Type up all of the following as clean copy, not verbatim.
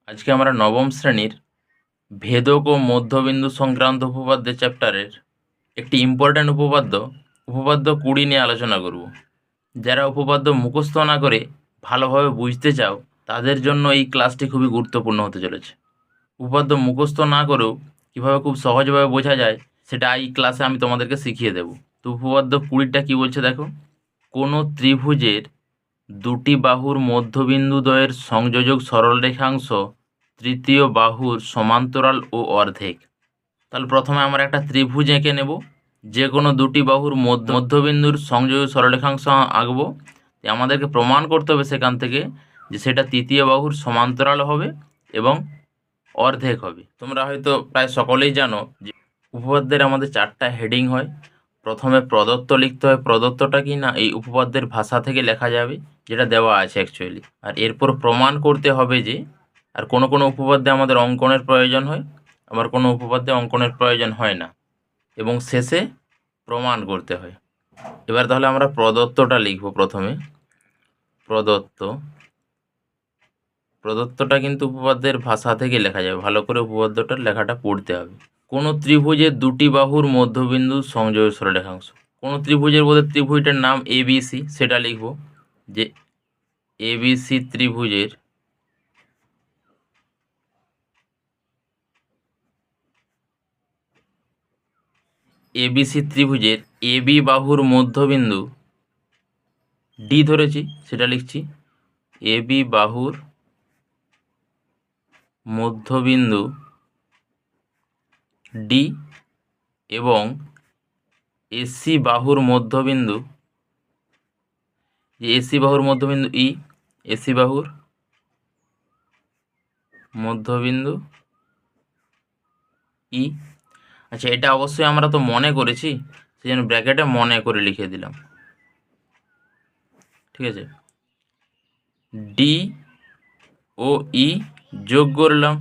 আজকে আমরা নবম শ্রেণীর ভেদক ও মধ্যবিন্দু সংক্রান্ত উপপাদ্যের চ্যাপ্টারের একটি ইম্পর্ট্যান্ট উপপাদ্য 20 নিয়ে আলোচনা করব। যারা উপপাদ্য মুখস্থ না করে ভালোভাবে বুঝতে চাও তাদের জন্য এই ক্লাসটি খুবই গুরুত্বপূর্ণ হতে চলেছে। উপপাদ্য মুখস্থ না করেও কীভাবে খুব সহজভাবে বোঝা যায় সেটা এই ক্লাসে আমি তোমাদেরকে শিখিয়ে দেব। তো উপপাদ্য 20টা কী বলছে দেখো, কোনো ত্রিভুজের দুটি বাহুর মধ্যবিন্দুদ্বয়ের সংযোজক সরলরেখাংশ তৃতীয় বাহুর সমান্তরাল ও অর্ধেক। তাহলে প্রথমে আমরা একটা ত্রিভুজ এঁকে নেব, যে কোনো দুটি বাহুর মধ্যবিন্দুর সংযোজক সরলরেখাংশ আঁকবো। আমাদেরকে প্রমাণ করতে হবে সেখান থেকে যে সেটা তৃতীয় বাহুর সমান্তরাল হবে এবং অর্ধেক হবে। তোমরা হয়তো প্রায় সকলেই জানো যে উপপাদ্যের আমাদের 4টা হেডিং হয়। প্রথমে প্রদত্ত লিখতে হয়, প্রদত্তটা কি না এই উপপাদ্যের ভাষা থেকে লেখা যাবে, যেটা দেওয়া আছে অ্যাকচুয়ালি। আর এরপর প্রমাণ করতে হবে যে, আর কোনো কোনো উপপাদ্যে আমাদের অঙ্কনের প্রয়োজন হয়, আবার কোনো উপপাদ্যে অঙ্কনের প্রয়োজন হয় না, এবং শেষে প্রমাণ করতে হয়। এবার তাহলে আমরা প্রদত্তটা লিখব। প্রথমে প্রদত্তটা কিন্তু উপপাদ্যের ভাষা থেকে লেখা যাবে, ভালো করে উপপাদ্যটার লেখাটা পড়তে হবে। কোনো ত্রিভুজের দুটি বাহুর মধ্যবিন্দু সংযোগ সরলরেখাংশ। কোনো ত্রিভুজের বলতে ত্রিভুজটার নাম এবিসি, সেটা লিখব যে এবিসি ত্রিভুজের এবি বাহুর মধ্যবিন্দু ডি ধরেছি, সেটা লিখছি এবি বাহুর মধ্যবিন্দু ডি এবং এসি বাহুর মধ্যবিন্দু ই, এসি বাহুর মধ্যবিন্দু ই। আচ্ছা, এটা অবশ্যই আমরা তো মনে করেছি, সেই জন্য ব্র্যাকেটে মনে করে লিখে দিলাম। ঠিক আছে, ডি ও ই যোগ করলাম।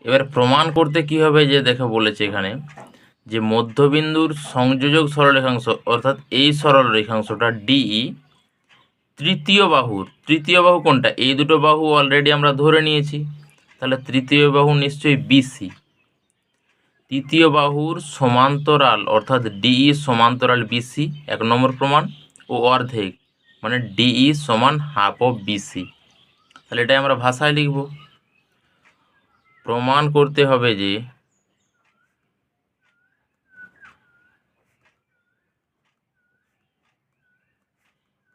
এবার প্রমাণ করতে কি হবে, যে দেখো বলেছে এখানে যে মধ্যবিন্দুর সংযোজক সরলরেখাংশ অর্থাৎ এই সরলরেখাংশটা ডিই তৃতীয় বাহু কোনটা, এই দুটো বাহু অলরেডি আমরা ধরে নিয়েছি, তাহলে তৃতীয় বাহু নিশ্চয়ই বিসি। তৃতীয় বাহুর সমান্তরাল অর্থাৎ ডিই সমান্তরাল বিসি, 1 নম্বর প্রমাণ। ও অর্ধেক মানে ডিই সমান হাফ অফ বিসি। তাহলে এটাই আমরা ভাষায় লিখব। প্রমাণ করতে হবে যে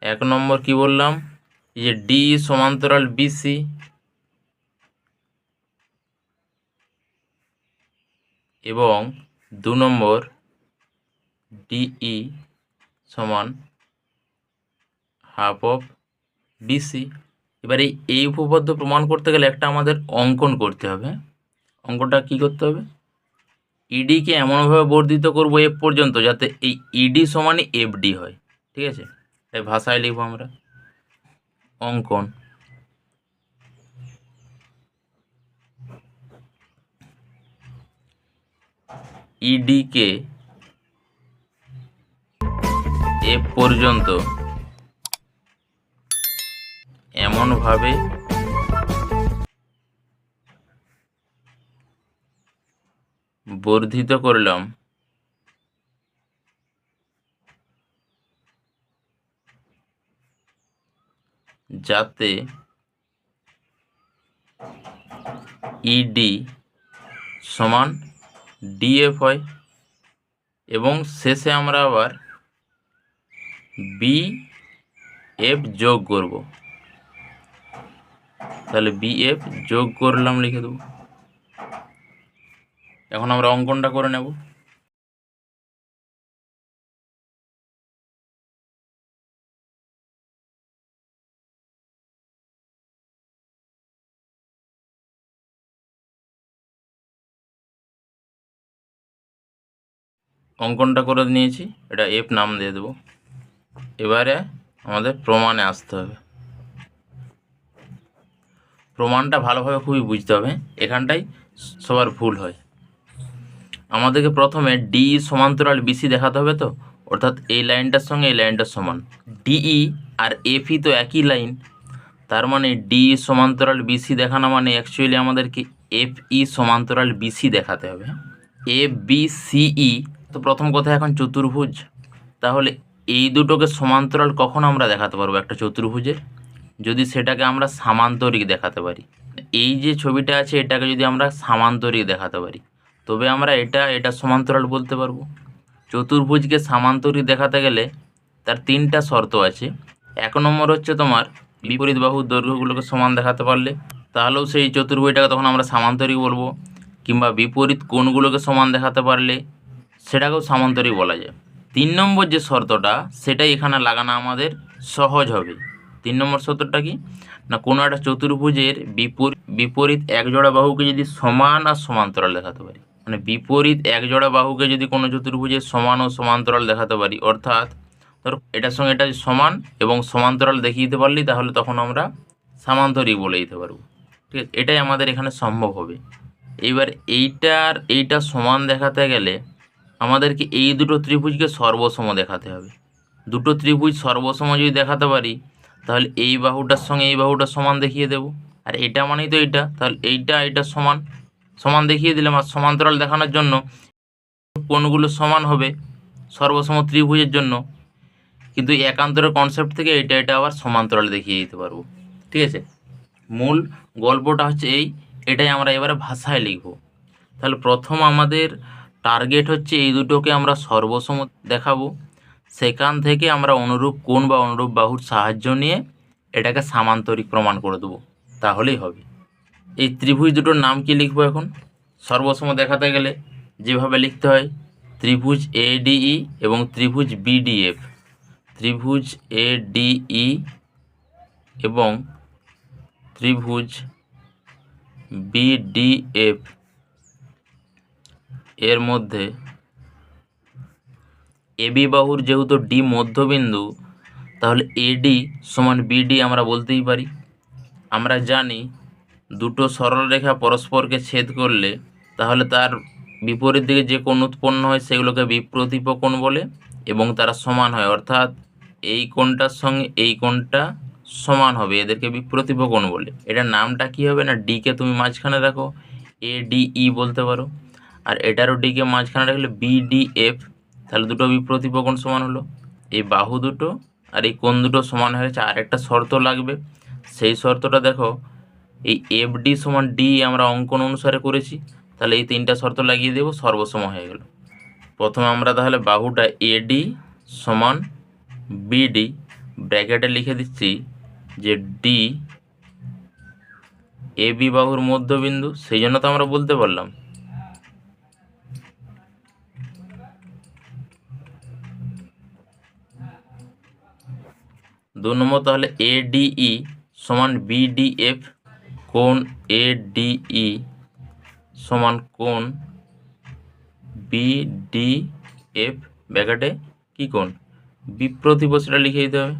এক নম্বর কি বললাম, যে ডি সমান্তরাল বিসি এবং 2 নম্বর ডিই সমান হাফ অফ বিসি। এবার এই উপপাদ্য প্রমাণ করতে গেলে একটা আমাদের অঙ্কন করতে হবে। অঙ্কটা কি করতে হবে, ইডিকে এমনভাবে বর্ধিত করব এফ পর্যন্ত যাতে এই ইডি সমানই এফডি হয়। ঠিক আছে, তাই ভাষায় লিখব আমরা। অঙ্কন ইডিকে এফ পর্যন্ত এমনভাবে বর্ধিত করলাম যাতে ইডি সমান ডিএফ হয়, এবং শেষে আমরা আবার বিএফ যোগ করব। তাহলে বিএফ যোগ করলাম, লিখে দেবো। এখন আমরা অঙ্কনটা করে নেব। অঙ্কনটা করে নিয়েছি, এটা এফ নাম দিয়ে দেবো। এবারে আমাদের প্রমাণে আসতে হবে। প্রমাণটা ভালোভাবে খুবই বুঝতে হবে, এখানটাই সবার ভুল হয়। আমাদেরকে প্রথমে ডি সমান্তরাল বিসি দেখাতে হবে, তো অর্থাৎ এই লাইনটার সঙ্গে এই লাইনটার সমান। ডিই আর এফই তো একই লাইন, তার মানে ডি সমান্তরাল বিসি দেখানো মানে অ্যাকচুয়ালি আমাদেরকে এফ ই সমান্তরাল বিসি দেখাতে হবে। এফ বি সিই তো প্রথম কথা এখন চতুর্ভুজ, তাহলে এই দুটোকে সমান্তরাল কখন আমরা দেখাতে পারবো একটা চতুর্ভুজের? যদি সেটাকে আমরা সামান্তরিক দেখাতে পারি। এই যে ছবিটা আছে এটাকে যদি আমরা সামান্তরিক দেখাতে পারি তবে আমরা এটা সমান্তরাল বলতে পারবো। চতুর্ভুজকে সামান্তরিক দেখাতে গেলে তার তিনটা শর্ত আছে। 1 নম্বর হচ্ছে তোমার বিপরীত বাহুর দৈর্ঘ্যগুলোকে সমান দেখাতে পারলে তাহলেও সেই চতুর্ভুজটাকে তখন আমরা সামান্তরিক বলবো, কিংবা বিপরীত কোণগুলোকে সমান দেখাতে পারলে সেটাকেও সামান্তরিক বলা যায়। 3 নম্বর যে শর্তটা সেটাই এখানে লাগানো আমাদের সহজ হবে। 3 নম্বর শর্তটা কি না, কোনো একটা চতুর্ভুজের বিপরীত একজোড়া বাহুকে যদি সমান আর সমান্তরাল দেখাতে পারি, মানে বিপরীত একজোড়া বাহুকে যদি কোনো চতুর্ভুজের সমান ও সমান্তরাল দেখাতে পারি, অর্থাৎ ধরো এটার সঙ্গে এটা সমান এবং সমান্তরাল দেখিয়ে দিতে পারলি তাহলে তখন আমরা সামান্তরিক বলে দিতে পারবো। ঠিক আছে, এটাই আমাদের এখানে সম্ভব হবে। এইবার এইটা সমান দেখাতে গেলে আমাদেরকে এই দুটো ত্রিভুজকে সর্বসম দেখাতে হবে। দুটো ত্রিভুজ সর্বসম যদি দেখাতে পারি তাহলে এই বাহুটার সঙ্গে এই বাহুটা সমান দেখিয়ে দেব, আর এটা মানেই তো এইটা, তাহলে এইটা সমান সমান দেখিয়ে দিলাম। আর সমান্তরাল দেখানোর জন্য কোণগুলো সমান হবে সর্বসম ত্রিভুজের জন্য, কিন্তু একান্তরের কনসেপ্ট থেকে এটা আবার সমান্তরাল দেখিয়ে দিতে পারবো। ঠিক আছে, মূল গল্পটা হচ্ছে এটাই আমরা এবারে ভাষায় লিখব। তাহলে প্রথম আমাদের টার্গেট হচ্ছে এই দুটোকে আমরা সর্বসম দেখাবো, সেখান থেকে আমরা অনুরূপ কোণ বা অনুরূপ বাহুর সাহায্য নিয়ে এটাকে সামান্তরিক প্রমাণ করে দেবো, তাহলেই হবে। এই ত্রিভুজ দুটোর নাম কি লিখবো এখন? সর্বসম দেখাতে গেলে যেভাবে লিখতে হয়, ত্রিভুজ এডিই এবং ত্রিভুজ বিডিএফ। ত্রিভুজ এডিই এবং ত্রিভুজ বিডিএফ এর মধ্যে এবি বাহুর যেহেতু ডি মধ্যবিন্দু, তাহলে এডি সমান বিডি আমরা বলতেই পারি। আমরা জানি দুটো সরলরেখা পরস্পরকে ছেদ করলে তাহলে তার বিপরীত দিকে যে কোণ উৎপন্ন হয় সেগুলোকে বিপ্রতীপ কোণ বলে এবং তারা সমান হয়, অর্থাৎ এই কোণটার সঙ্গে এই কোণটা সমান হবে, এদেরকে বিপ্রতীপ কোণ বলে। এটার নামটা কি হবে না, ডিকে তুমি মাঝখানে রাখো এডিই বলতে পারো, আর এটারও ডিকে মাঝখানে রাখলে বিডিএফ, তাহলে দুটো বিপ্রতীপ কোণ সমান হলো। এই বাহু দুটো আর এই কোণ দুটো সমান হয়েছে। আর একটা শর্ত লাগবে, সেই শর্তটা দেখো এই এফ ডি সমান ডি আমরা অঙ্কন অনুসারে করেছি, তাহলে এই তিনটা শর্ত লাগিয়ে দেবো, সর্বসম হয়ে গেল। প্রথমে আমরা তাহলে বাহুটা এডি সমান বিডি ব্র্যাকেটে লিখে দিচ্ছি যে ডি এ বি বাহুর মধ্যবিন্দু, সেই জন্য তো আমরা বলতে পারলাম। দু নম্বর তাহলে এডিই সমান বিডিএফ, কোণ এডিই সমান কোণ বিডিএফ ব্র্যাকেটে কি কোণ বিপ্রতীপ, সেটা লিখে দিতে হবে।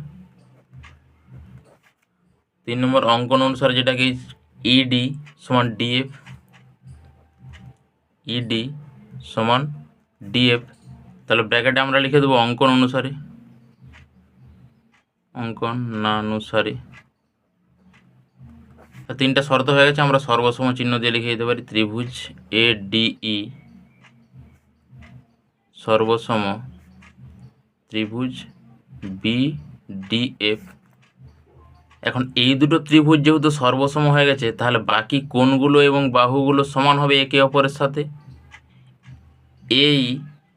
3 নম্বর অঙ্কন অনুসারে যেটাকে ইডি সমান ডিএফ, ইডি সমান ডিএফ, তাহলে ব্র্যাকেটে আমরা লিখে দেবো অঙ্কন অনুসারে, অঙ্কন না অনুসারে। তিনটা শর্ত হয়ে গেছে, আমরা সর্বসম চিহ্ন দিয়ে লিখে দিতে পারি ত্রিভুজ এডিই সর্বসম ত্রিভুজ বিডিএফ। এখন এই দুটো ত্রিভুজ যেহেতু সর্বসম হয়ে গেছে তাহলে বাকি কোণগুলো এবং বাহুগুলো সমান হবে একে অপরের সাথে।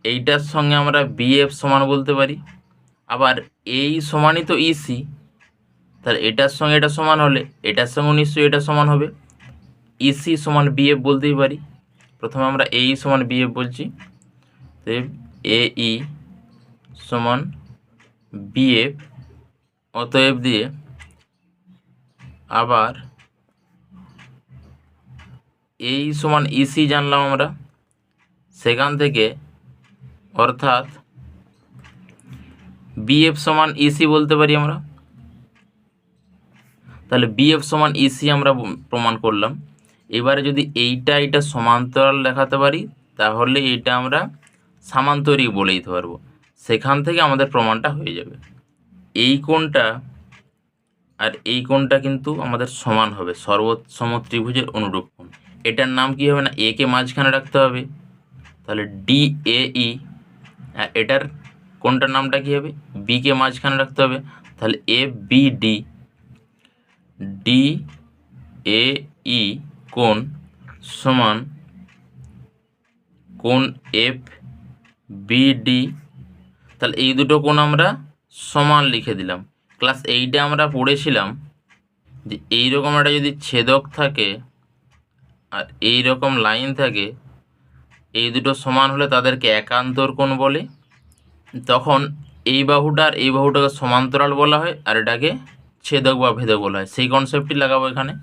এইটার সঙ্গে আমরা বিএফ সমান বলতে পারি, আবার এই সমানই তো ইসি, তাহলে এটার সঙ্গে এটা সমান হলে এটার সঙ্গে নিশ্চয়ই এটা সমান হবে, ইসি সমান বিএফ বলতেই পারি। প্রথমে আমরা এই সমান বিএফ বলছি, এই সমান বিএফ, অতএব দিয়ে আবার এই সমান ইসি জানলাম আমরা, সেখান থেকে অর্থাৎ বিএফ সমান ইসি বলতে পারি আমরা। তাহলে বিএফ সমান ইসি আমরা প্রমাণ করলাম। এবারে যদি এইটা সমান্তরাল দেখাতে পারি তাহলে এটা আমরা সামান্তরিক বলে দিতে পারবো, সেখান থেকে আমাদের প্রমাণটা হয়ে যাবে। এই কোণটা আর এই কোণটা কিন্তু আমাদের সমান হবে, সর্বসম ত্রিভুজের অনুরূপ কোণ। এটার নাম কি হবে না, এ কে মাঝখানে রাখতে হবে, তাহলে DAE। এটার কোণটার নামটা কি হবে, বি কে মাঝখানে রাখতে হবে, তাহলে FBD। DAE কোণ সমান কোণ FBD। তাহলে এই দুটো কোণ আমরা সমান লিখে দিলাম। ক্লাস 8-এ আমরা পড়েছিলাম যে এইরকম একটা যদি ছেদক থাকে আর এই রকম লাইন থাকে, এই দুটো সমান হলে তাদেরকে একান্তর কোণ বলে। তখন এই বাহুটা আর এই বাহুটাকে সমান্তরাল বলা হয়, আর এটাকে ছেদক বা ভেদক বলা হয়। সেই কনসেপ্টটি লাগাবো এখানে।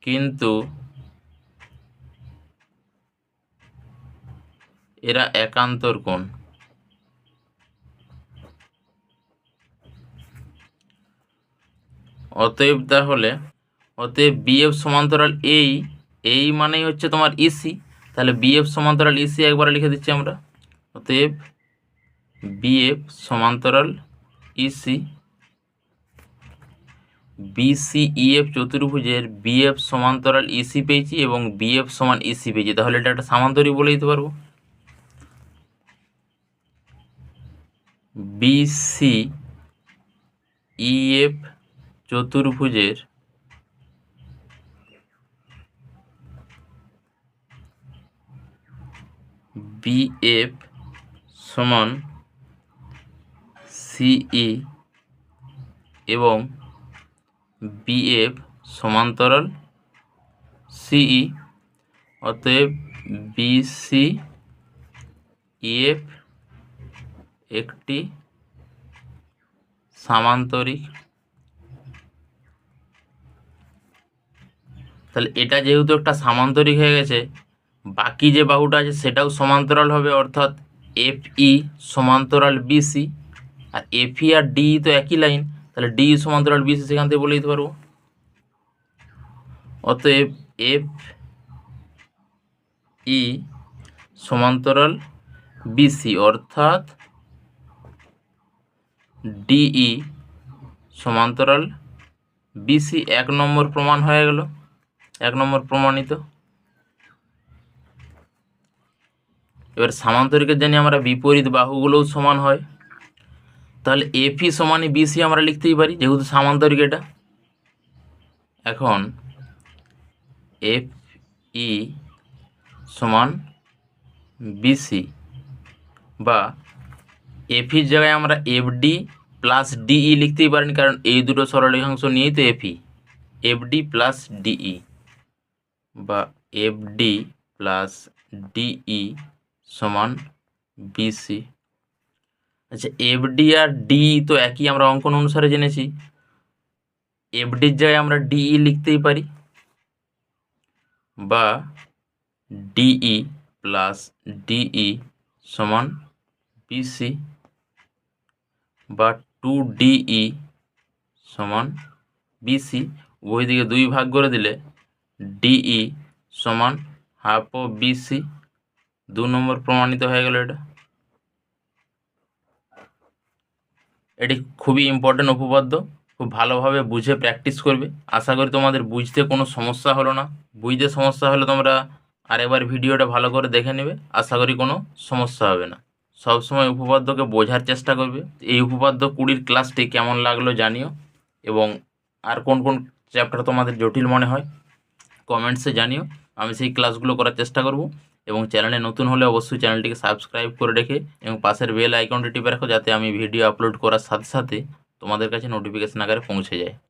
কিন্তু এরা একান্তর কোণ। অতএব BF সমান্তরাল এই মানেই হচ্ছে তোমার ইসি। তাহলে BF সমান্তরাল ইসি একবার লিখে দিচ্ছি আমরা। অতএব BF সমান্তরাল ইসি। BCEF চতুর্ভুজের BF সমান্তরাল ইসি পেয়েছি এবং BF সমান ইসি পেয়েছি, তাহলে এটা একটা সামান্তরিক বলে দিতে পারবো। BCEF চতুর্ভুজের BF সমান CE এবং BF সমান্তরাল CE। অতএব BCEF একটি সামান্তরিক। তাহলে এটা যেহেতু একটা সামান্তরিক হয়ে গেছে, বাকি যে বাহুটা আছে সেটাও সমান্তরাল হবে, অর্থাৎ FE সমান্তরাল BC। আর FE আর DE তো একই লাইন, তাহলে DE সমান্তরাল BC সেখান থেকে বলে দিতে পারবো। অতএব FE সমান্তরাল BC অর্থাৎ DE সমান্তরাল BC। 1 নম্বর প্রমাণ হয়ে গেল, 1 নম্বর প্রমাণিত। এবার সামান্তরিকের জানি আমরা বিপরীত বাহুগুলোও সমান হয়, তাহলে FE সমানই BC আমরা লিখতেই পারি যেহেতু সামান্তরিক এটা। এখন FE সমান BC বা FEর জায়গায় আমরা FD প্লাস DE লিখতেই পারেন, কারণ এই দুটো সরলরেখাংশ নিয়েই তো FD প্লাস DE বা FD প্লাস DE সমান BC। আচ্ছা, FD আর DE তো একই, আমরা অঙ্কন অনুসারে জেনেছি। FDর জায়গায় আমরা DE লিখতেই পারি বা DE প্লাস DE সমান BC বা 2DE সমান BC। উভয় দিকে 2 ভাগ করে দিলে DE সমান হাফ অফ BC। 2 নম্বর প্রমাণিত হয়ে গেল। এটি খুবই ইম্পর্টেন্ট উপপাদ্য, খুব ভালোভাবে বুঝে প্র্যাকটিস করবে। আশা করি তোমাদের বুঝতে কোনো সমস্যা হলো না। বুঝতে সমস্যা হলে তোমরা আরেকবার ভিডিওটা ভালো করে দেখে নেবে, আশা করি কোনো সমস্যা হবে না। সবসময় উপপাদ্যকে বোঝার চেষ্টা করবে। এই উপপাদ্য 20 ক্লাসটি কেমন লাগলো জানিও, এবং আর কোন কোন চ্যাপ্টার তোমাদের জটিল মনে হয় কমেন্টসে জানিও। আমি সেই ক্লাসগুলো করার চেষ্টা করব। এবং চ্যানেলে নতুন হলে অবশ্যই চ্যানেলটিকে সাবস্ক্রাইব করে রেখে এবং পাশের বেল আইকনটি টিপে রাখো, যাতে আমি ভিডিও আপলোড করার সাথে সাথে তোমাদের কাছে নোটিফিকেশন আকারে পৌঁছে যায়।